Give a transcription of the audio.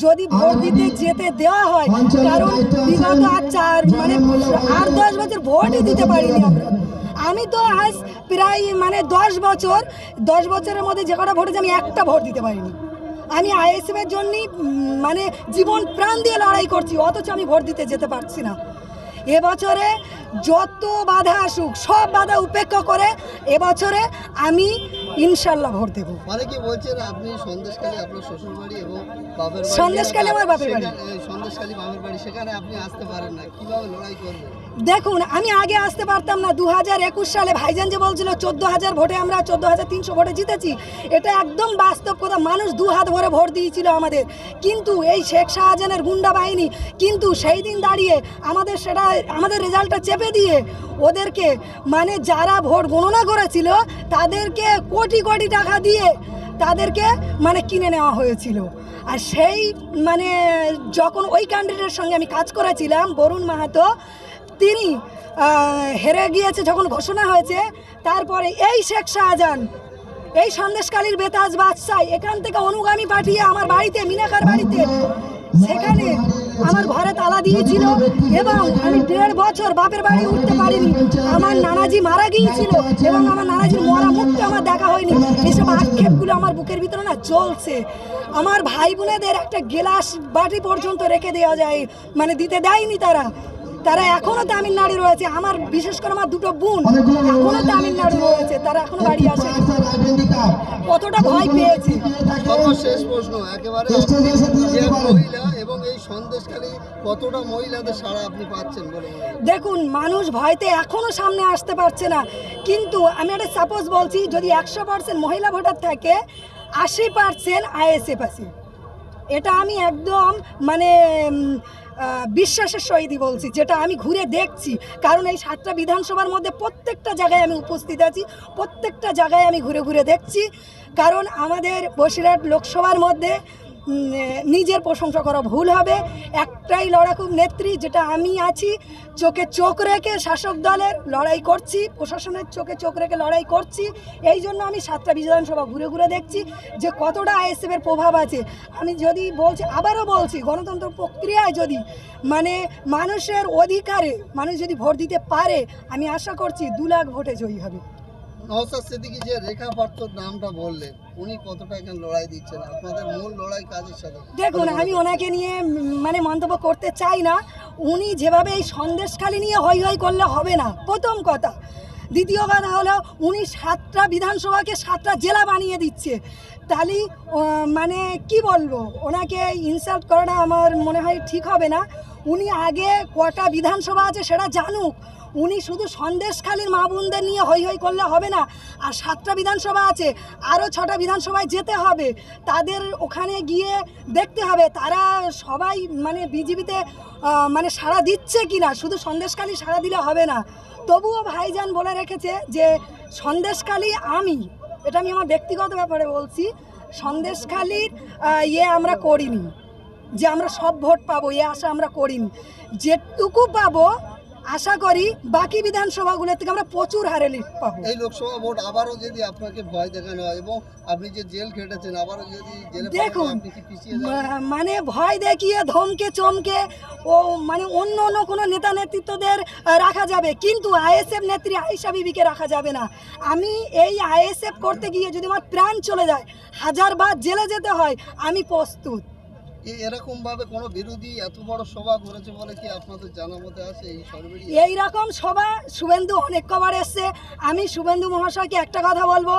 যদি ভোট দিতে যেতে দেওয়া হয়, কারণ বিগত আর 10 বছর ভোটই দিতে পারিনি আমরা। আমি তো আজ প্রায় 10 বছরের মধ্যে যে কটা ভোট আমি একটা ভোট দিতে পারিনি। আমি আইএসএফের জন্যই জীবন প্রাণ দিয়ে লড়াই করছি, অথচ আমি ভোট দিতে যেতে পারছি না। এবছরে যত বাধা আসুক সব বাধা উপেক্ষা করে এবছরে আমি ইনশাল্লাহ ভোট দেবো। অনেকে বলছেন আপনি সন্দেশখালী আপনার শ্বশুরবাড়ি এবং বাপের বাড়ি, সন্দেশখালী আমার বাপের বাড়ি, সন্দেশখালী বাপের বাড়ি, সেখানে আপনি আসতে পারেন না, কিভাবে লড়াই করবেন? দেখুন, আমি আগে আসতে পারতাম না। 2021 সালে ভাইজান যে বলছিল 14,000 ভোটে আমরা 14,300 ভোটে জিতেছি, এটা একদম বাস্তব কথা। মানুষ 2 হাত ভরে ভোট দিয়েছিল আমাদের, কিন্তু এই শেখ শাহজাহানের গুন্ডা বাহিনী কিন্তু সেই দিন দাঁড়িয়ে আমাদের রেজাল্টটা চেপে দিয়ে ওদেরকে যারা ভোট গণনা করেছিল তাদেরকে কোটি কোটি টাকা দিয়ে তাদেরকে কিনে নেওয়া হয়েছিল। আর সেই যখন ওই ক্যান্ডিডেটের সঙ্গে আমি কাজ করেছিলাম, বরুণ মাহাতো, তিনি হেরে গিয়েছে যখন ঘোষণা হয়েছে, তারপরে এই শেখ শাহজাহান, এই সন্দেশখালীর বেতাজ বাদশাহ এখান থেকে অনুগামী পাঠিয়ে আমার বাড়িতে, মিনাকার বাড়িতে, সেখানে আমার ঘরে তালা দিয়েছিল এবং আমি 1.5 বছর বাপের বাড়ি উঠতে পারিনি। আমার নানাজি মারা গিয়েছিল এবং আমার নানাজির মরা মুখটা আমার দেখা হয়নি। এসব আক্ষেপগুলো আমার বুকের ভিতরে জ্বলছে। আমার ভাই বোনেদের একটা গ্লাস বাটি পর্যন্ত রেখে দেওয়া যায়, দিতে দেয়নি তারা এখনো তামিলনাড়ু রয়েছে। আমার বিশেষ করে আমার 2টো বোন এখনো তামিলনাড়ু রয়েছে, তারা এখনো বাড়ি আসে। কতটা ভয় পেয়েছে। সর্বশেষ প্রশ্ন, একেবারে মহিলা এবং এই সন্দেশখালী কতটা মহিলাদের সাড়া আপনি পাচ্ছেন বলে? দেখুন, মানুষ ভয়তে এখনো সামনে আসতে পারছে না, কিন্তু আমি একটা সাপোজ বলছি, যদি 100% মহিলা ভোটার থাকে, 80% আইএসএফ আছে। এটা আমি একদম বিশ্বাসের সহিতই বলছি, যেটা আমি ঘুরে দেখছি। কারণ এই 7টা বিধানসভার মধ্যে প্রত্যেকটা জায়গায় আমি উপস্থিত আছি, প্রত্যেকটা জায়গায় আমি ঘুরে ঘুরে দেখছি। কারণ আমাদের বসিরহাট লোকসভার মধ্যে নিজের প্রশংসা করা ভুল হবে। একটাই লড়াকু নেত্রী, যেটা আমি আছি, চোখে চোখ রেখে শাসক দলের লড়াই করছি, প্রশাসনের চোখে চোখ রেখে লড়াই করছি। এই জন্য আমি 7টা বিধানসভা ঘুরে ঘুরে দেখছি যে কতটা আইএসএফের প্রভাব আছে। আমি যদি আবারও বলছি, গণতন্ত্র প্রক্রিয়ায় যদি মানুষের অধিকারে মানুষ যদি ভোট দিতে পারে, আমি আশা করছি 2 লাখ ভোটে জয়ী হবে। নওশাদ সিদ্দিকী যে রেখা পাত্রর নামটা বললেন, উনি কতটা এখানে লড়াই দিচ্ছেন আপনাদের মূল লড়াই কাজের সাথে? দেখুন, আমি ওনাকে নিয়ে মন্তব্য করতে চাই না। উনি যেভাবে এই সন্দেশখালী নিয়ে হই হই করলে হবে না, প্রথম কথা। দ্বিতীয় কথা হলো, উনি 7টা বিধানসভাকে 7টা জেলা বানিয়ে দিচ্ছে। তাহলে কি বলবো, ওনাকে ইনসাল্ট করাটা আমার মনে হয় ঠিক হবে না। উনি আগে কটা বিধানসভা আছে সেটা জানুক। উনি শুধু সন্দেশখালীর মা বোনদের নিয়ে হই হই করলে হবে না। আর 7টা বিধানসভা আছে, আরও 6টা বিধানসভায় যেতে হবে, তাদের ওখানে গিয়ে দেখতে হবে তারা সবাই বিজেপিতে সাড়া দিচ্ছে কি না। শুধু সন্দেশখালী সাড়া দিলে হবে না। তবুও ভাইজান বলে রেখেছে যে সন্দেশখালী, এটা আমি আমার ব্যক্তিগত ব্যাপারে বলছি, সন্দেশখালীর আমরা করিনি যে আমরা সব ভোট পাবো, আশা আমরা করিনি। যেটুকু পাবো আশা করি বাকি বিধানসভাগুলোর থেকে আমরা প্রচুর হারে লিড পাবো। এই লোকসভা ভোট আবারও যদি আপনাকে ভয় দেখানো হয় এবং আপনি যে জেল খেটেছেন, আবারও যদি জেলে দেখুন, আপনি কি পিছিয়ে যাবেন? ভয় দেখিয়ে ধমকে চমকে অন্য কোনো নেতা নেতৃত্বদের রাখা যাবে, কিন্তু আইএসএফ নেত্রী আয়েশা বিবিকে রাখা যাবে না। আমি এই আইএসএফ করতে গিয়ে যদি আমার প্রাণ চলে যায়, 1000 বার জেলে যেতে হয়, আমি প্রস্তুত। এরকম ভাবে কোনো বিরোধী এত বড় সভা করেছে বলে কি আপনাদের জানা মতে আছে? এই রকম সভা শুভেন্দু অনেক কবার এসছে। আমি শুভেন্দু মহাশয়কে একটা কথা বলবো,